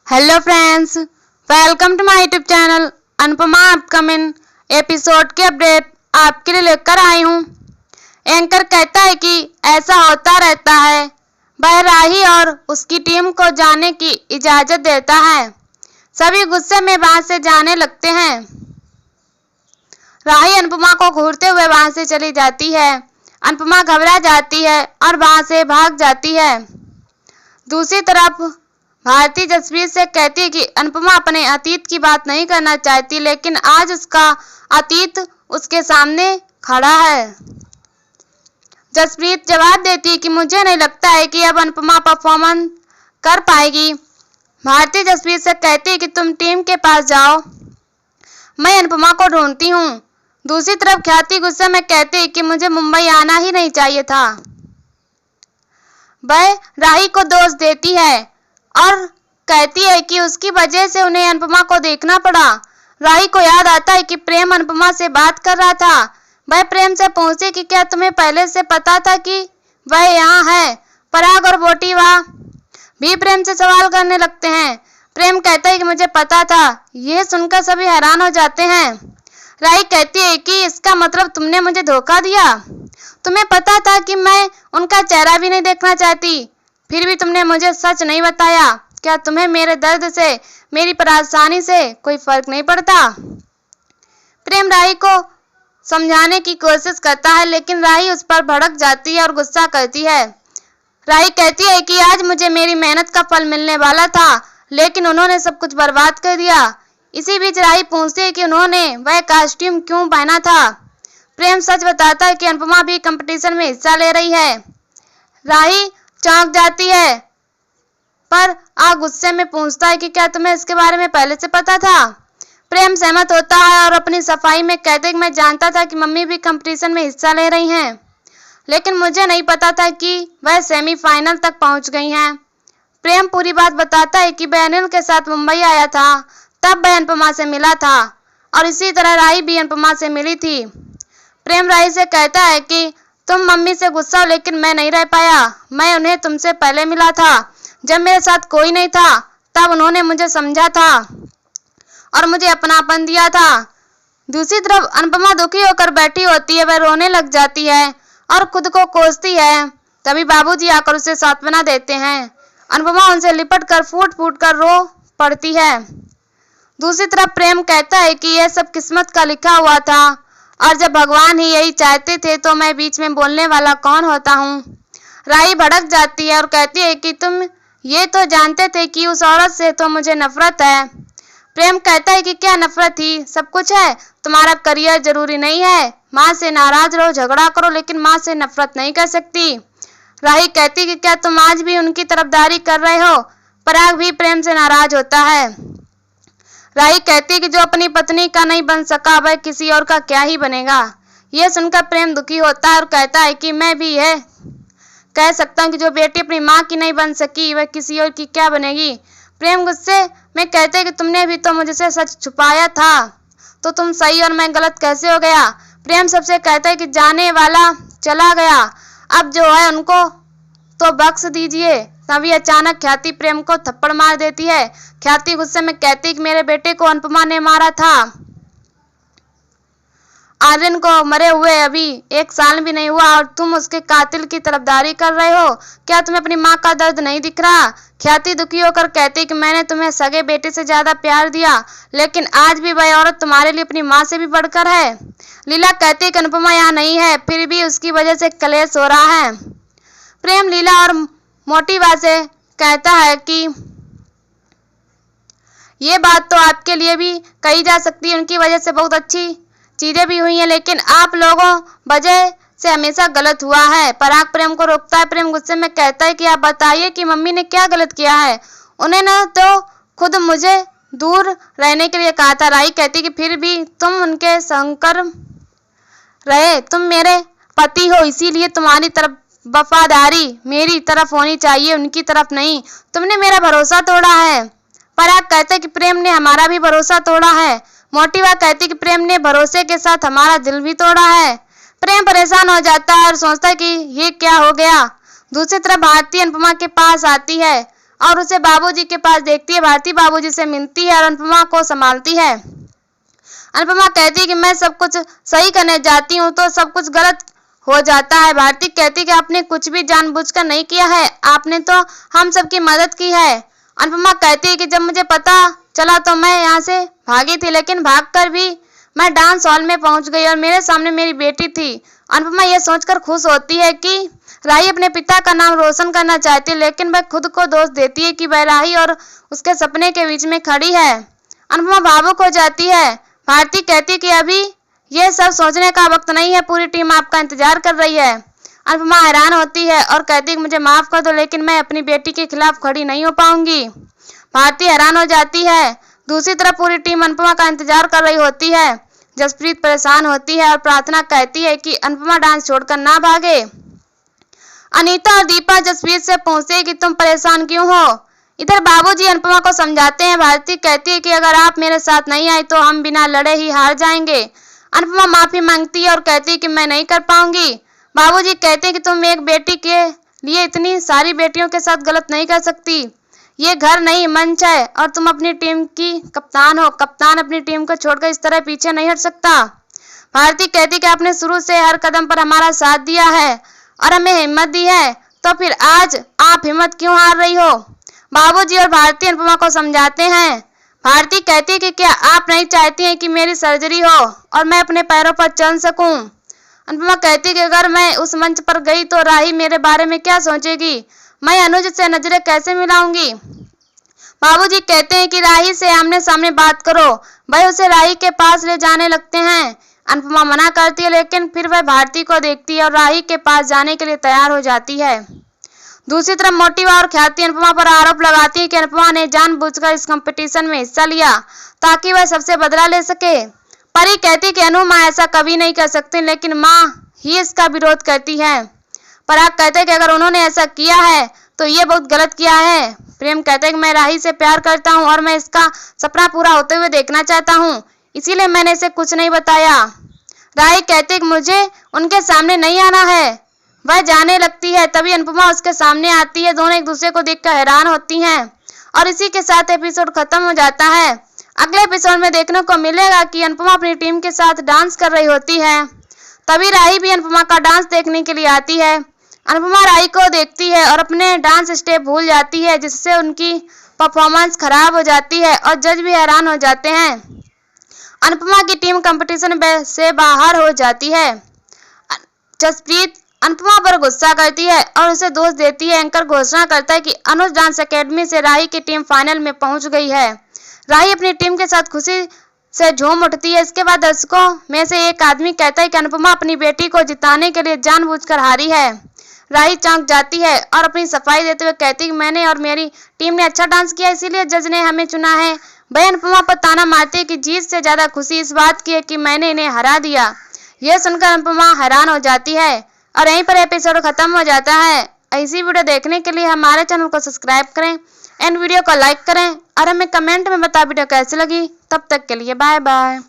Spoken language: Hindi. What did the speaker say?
Hello friends, welcome to my YouTube channel. Anupama upcoming episode के अपडेट आपके लिए लेकर आई हूँ। एंकर कहता है कि ऐसा होता रहता है। वह राही और उसकी टीम को जाने की इजाजत देता है। सभी गुस्से में वहां से जाने लगते हैं। राही अनुपमा को घूरते हुए वहां से चली जाती है। अनुपमा घबरा जाती है और वहां से भाग जाती है। दूसरी तरफ भारती जसप्रीत से कहती है कि अनुपमा अपने अतीत की बात नहीं करना चाहती, लेकिन आज उसका अतीत उसके सामने खड़ा है। जसप्रीत जवाब देती है कि मुझे नहीं लगता है कि अब अनुपमा परफॉर्मेंस कर पाएगी। भारती जसप्रीत से कहती है कि तुम टीम के पास जाओ, मैं अनुपमा को ढूंढती हूँ। दूसरी तरफ ख्याति गुस्से में कहती है कि मुझे मुंबई आना ही नहीं चाहिए था। वह राही को दोष देती है और कहती है कि उसकी वजह से उन्हें अनुपमा को देखना पड़ा। राही को याद आता है कि प्रेम अनुपमा से बात कर रहा था। वह प्रेम से पूछती कि क्या तुम्हें पहले से पता था कि वह यहाँ है। पराग और बोटीवा भी प्रेम से सवाल करने लगते हैं। प्रेम कहता है कि मुझे पता था। यह सुनकर सभी हैरान हो जाते हैं। राही कहती है कि इसका मतलब तुमने मुझे धोखा दिया। तुम्हें पता था कि मैं उनका चेहरा भी नहीं देखना चाहती, फिर भी तुमने मुझे सच नहीं बताया। क्या तुम्हें मेरे दर्द से, मेरी परेशानी से कोई फर्क नहीं पड़ता? प्रेम राही को समझाने की कोशिश करता है, लेकिन राही उस पर भड़क जाती है और गुस्सा करती है। राही कहती है कि आज मुझे मेरी मेहनत का फल मिलने वाला था, लेकिन उन्होंने सब कुछ बर्बाद कर दिया। इसी बीच राही पूछती है कि उन्होंने वह कॉस्ट्यूम क्यों पहना था। प्रेम सच बताता है कि अनुपमा भी कंपटीशन में हिस्सा ले रही है। राही चौंक जाती है, पर गुस्से में पूछता है कि क्या तुम्हें इसके बारे में पहले से पता था? प्रेम सहमत होता है और अपनी सफाई में कहते हैं कि मैं जानता था कि मम्मी भी कंपटीशन में हिस्सा ले रही हैं, लेकिन मुझे नहीं पता था कि वह सेमीफाइनल तक पहुंच गई हैं। प्रेम पूरी बात बताता है कि वह अनिल के साथ मुंबई आया था, तब वह अनुपमा से मिला था और इसी तरह राही भी अनुपमा से मिली थी। प्रेम राही से कहता है कि तुम मम्मी से गुस्सा हो, लेकिन मैं नहीं रह पाया। मैं उन्हें तुमसे पहले मिला था, जब मेरे साथ कोई नहीं था, तब उन्होंने मुझे समझा था और मुझे अपनापन दिया था। दूसरी तरफ अनुपमा दुखी होकर बैठी होती है। वह रोने लग जाती है और खुद को कोसती है। तभी बाबूजी आकर उसे सांत्वना देते हैं। अनुपमा उनसे लिपट कर फूट फूट कर रो पड़ती है। दूसरी तरफ प्रेम कहता है कि यह सब किस्मत का लिखा हुआ था, और जब भगवान ही यही चाहते थे तो मैं बीच में बोलने वाला कौन होता हूँ। राही भड़क जाती है और कहती है कि तुम ये तो जानते थे कि उस औरत से तो मुझे नफरत है। प्रेम कहता है कि क्या नफरत थी, सब कुछ है। तुम्हारा करियर जरूरी नहीं है। माँ से नाराज रहो, झगड़ा करो, लेकिन माँ से नफरत नहीं कर सकती। राही कहती कि क्या तुम आज भी उनकी तरफदारी कर रहे हो? पराग भी प्रेम से नाराज होता है। राही कहती कि जो अपनी पत्नी का नहीं बन सका वह किसी और का क्या ही बनेगा। यह सुनकर प्रेम दुखी होता है और कहता है कि मैं भी यह कह सकता हूँ कि जो बेटी अपनी माँ की नहीं बन सकी वह किसी और की क्या बनेगी। प्रेम गुस्से में कहते हैं कि तुमने भी तो मुझसे सच छुपाया था, तो तुम सही और मैं गलत कैसे हो गया। प्रेम सबसे कहता है कि जाने वाला चला गया, अब जो है उनको तो बख्श दीजिए। तभी अचानक ख्याति प्रेम को थप्पड़ मार देती है। ख्याति गुस्से में कहती है कि मेरे बेटे को अनुपमा ने मारा था। आर्यन को मरे हुए अभी 1 साल भी नहीं हुआ और तुम उसके कातिल की तरफदारी कर रहे हो। क्या तुम्हें अपनी माँ का दर्द नहीं दिख रहा? ख्याति दुखी होकर कहती कि मैंने तुम्हें सगे बेटे से ज्यादा प्यार दिया, लेकिन आज भी वह औरत तुम्हारे लिए अपनी माँ से भी बढ़कर है। लीला कहती है कि अनुपमा यहाँ नहीं है, फिर भी उसकी वजह से कलेश हो रहा है। प्रेम लीला और मोटीवा से कहता है कि ये बात तो आपके लिए भी कही जा सकती है, उनकी वजह से बहुत अच्छी चीजें भी हुई हैं, लेकिन आप लोगों वजह से हमेशा गलत हुआ है। पराग प्रेम को रोकता है। प्रेम गुस्से में कहता है कि आप बताइए कि मम्मी ने क्या गलत किया है। उन्हें न तो खुद मुझे दूर रहने के लिए कहा था। राही कहती कि फिर भी तुम उनके संकर रहे। तुम मेरे पति हो, इसीलिए तुम्हारी तरफ वफादारी मेरी तरफ होनी चाहिए, उनकी तरफ नहीं। तुमने मेरा भरोसा तोड़ा है। पराग कहते कि प्रेम ने हमारा भी भरोसा तोड़ा है। मोटीवा कहती कि प्रेम ने भरोसे के साथ हमारा दिल भी तोड़ा है। प्रेम परेशान हो जाता है और सोचता है कि ये क्या हो गया। दूसरी तरफ भारती अनुपमा के पास आती है और उसे बाबूजी के पास देखती है। भारती बाबूजी से मिलती है और अनुपमा को संभालती है। अनुपमा कहती है कि मैं सब कुछ सही करने जाती हूँ तो सब कुछ गलत हो जाता है। भारती कहती है कि आपने कुछ भी जानबूझकर नहीं किया है, आपने तो हम सबकी मदद की है। अनुपमा कहती है कि जब मुझे पता चला तो मैं यहाँ से भागी थी, लेकिन भागकर भी मैं डांस हॉल में पहुंच गई और मेरे सामने मेरी बेटी थी। अनुपमा यह सोचकर खुश होती है कि राही अपने पिता का नाम रोशन करना चाहती है, लेकिन वह खुद को दोष देती है कि वह राही और उसके सपने के बीच में खड़ी है। अनुपमा भावुक हो जाती है। भारती कहती है कि अभी यह सब सोचने का वक्त नहीं है, पूरी टीम आपका इंतजार कर रही है। अनुपमा हैरान होती है और कहती है कि मुझे माफ कर दो, लेकिन मैं अपनी बेटी के खिलाफ खड़ी नहीं हो पाऊंगी। भारती हैरान हो जाती है। दूसरी तरफ पूरी टीम अनुपमा का इंतजार कर रही होती है। जसप्रीत परेशान होती है और प्रार्थना कहती है कि अनुपमा डांस छोड़कर ना भागे। अनीता और दीपा जसप्रीत से पूछते हैं कि तुम परेशान क्यों हो। इधर बाबूजी अनुपमा को समझाते हैं। भारती कहती है कि अगर आप मेरे साथ नहीं आई तो हम बिना लड़े ही हार जाएंगे। अनुपमा माफी मांगती है और कहती है कि मैं नहीं कर पाऊंगी। बाबूजी कहते हैं कि तुम एक बेटी के लिए इतनी सारी बेटियों के साथ गलत नहीं कर सकती। ये घर नहीं मंच है और तुम अपनी टीम की कप्तान हो। कप्तान अपनी टीम को छोड़कर इस तरह पीछे नहीं हट सकता। भारती कहती कि आपने शुरू से हर कदम पर हमारा साथ दिया है और हमें हिम्मत दी है, तो फिर आज आप हिम्मत क्यों हार रही हो। बाबूजी और भारती अनुपमा को समझाते हैं। भारती कहती है कि क्या आप नहीं चाहती हैं कि मेरी सर्जरी हो और मैं अपने पैरों पर चल सकूं। अनुपमा कहती है कि अगर मैं उस मंच पर गई तो राही मेरे बारे में क्या सोचेगी, मैं अनुज से नजरें कैसे मिलाऊंगी। बाबूजी कहते हैं कि राही से आमने सामने बात करो। वह उसे राही के पास ले जाने लगते हैं। अनुपमा मना करती है, लेकिन फिर वह भारती को देखती है और राही के पास जाने के लिए तैयार हो जाती है। दूसरी तरफ मोटिवा और ख्याति अनुपमा पर आरोप लगाती है कि अनुपमा ने जानबूझकर इस कंपटीशन में हिस्सा लिया ताकि वह सबसे बदला ले सके। परी कहती है कि अनु माँ ऐसा कभी नहीं कर सकती, लेकिन माँ ही इसका विरोध करती है। पराग कहते हैं कि अगर उन्होंने ऐसा किया है तो ये बहुत गलत किया है। प्रेम कहते हैं कि मैं राही से प्यार करता हूँ और मैं इसका सपना पूरा होते हुए देखना चाहता हूँ, इसीलिए मैंने इसे कुछ नहीं बताया। राही कहते हैं कि मुझे उनके सामने नहीं आना है। वह जाने लगती है, तभी अनुपमा उसके सामने आती है। दोनों एक दूसरे को देखकर हैरान होती हैं और इसी के साथ एपिसोड खत्म हो जाता है। अगले एपिसोड में देखने को मिलेगा कि अनुपमा अपनी टीम के साथ डांस कर रही होती है। तभी राही भी अनुपमा का डांस देखने के लिए आती है। अनुपमा राही को देखती है और अपने डांस स्टेप भूल जाती है, जिससे उनकी परफॉर्मेंस खराब हो जाती है और जज भी हैरान हो जाते हैं। अनुपमा की टीम कंपटीशन से बाहर हो जाती है। जसप्रीत अनुपमा पर गुस्सा करती है और उसे दोष देती है। एंकर घोषणा करता है कि अनुज डांस एकेडमी से राही की टीम फाइनल में पहुंच गई है। राही अपनी टीम के साथ खुशी से झूम उठती है। इसके बाद दर्शकों में से एक आदमी कहता है कि अनुपमा अपनी बेटी को जिताने के लिए जानबूझकर हारी है। राही चौंक जाती है और अपनी सफाई देते हुए कहती है कि मैंने और मेरी टीम ने अच्छा डांस किया, इसीलिए जज ने हमें चुना है। वह अनुपमा पर ताना मारती है कि जीत से ज्यादा खुशी इस बात की है कि मैंने इन्हें हरा दिया। यह सुनकर अनुपमा हैरान हो जाती है और यहीं पर एपिसोड खत्म हो जाता है। ऐसी वीडियो देखने के लिए हमारे चैनल को सब्सक्राइब करें एंड वीडियो को लाइक करें और हमें कमेंट में बताएं वीडियो कैसी लगी। तब तक के लिए बाय बाय।